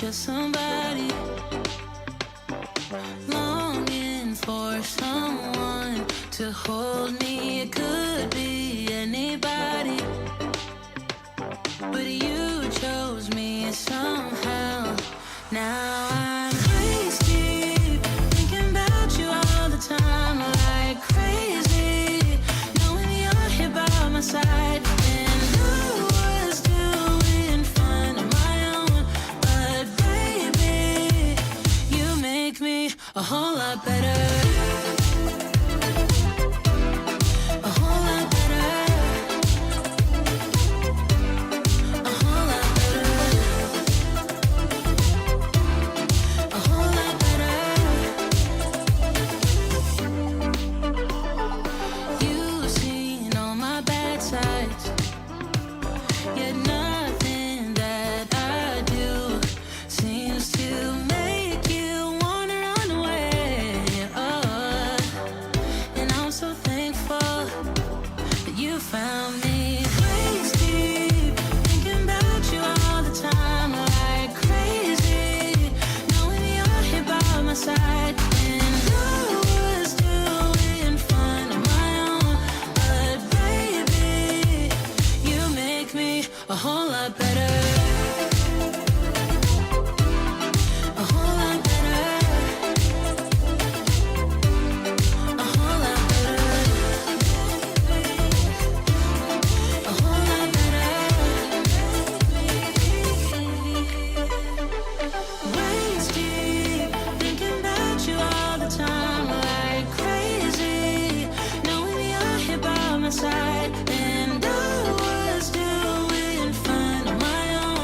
to somebody, longing for someone to hold me. It could be anybody, but you chose me somehow. Now I'm waist deep, thinking about you all the time like crazy, knowing you're here by my side. And I was doing fine on my own, but baby, you make me a whole lot better. A whole lot better. A whole lot better. A whole lot better. You've seen all my bad sides, yet nothing that I do seems to make you wanna run away. Oh, and I'm so thankful that you found me. Waist deep, thinking about you all the time like crazy, knowing you're here by my side. And I was doing fine on my own, but baby, you make me a whole lot better. A whole lot better. A whole lot better. A whole lot better. Waist deep, thinking about you all the time like crazy, knowing you're here by my side. And I was doing fine on my own,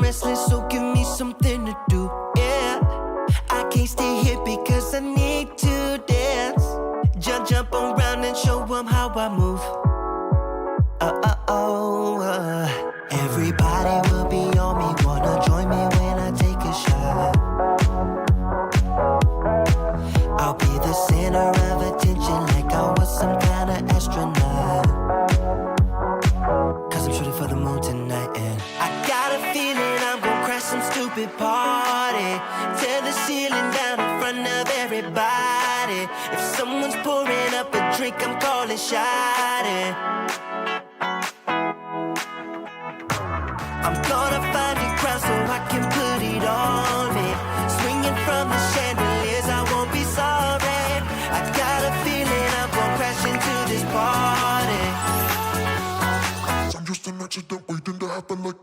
restless, so give me something to do. Yeah, I can't stay here because I need to dance. Jump around and show them how I move. Everybody will be on me, wanna join me when I take a shot. I'll be the center of attention like I was some kind of astronaut. Cause I'm shooting for the moon tonight and I got a feeling I'm gonna crash some stupid party. Tear the ceiling down in front of everybody. If someone's pouring up a drink, I'm calling shawty. I'm gonna find a crowd so I can put it on me. Swinging from the chandeliers, I won't be sorry. I got a feeling I'm gonna crash into this party. I'm just an accident waiting to happen like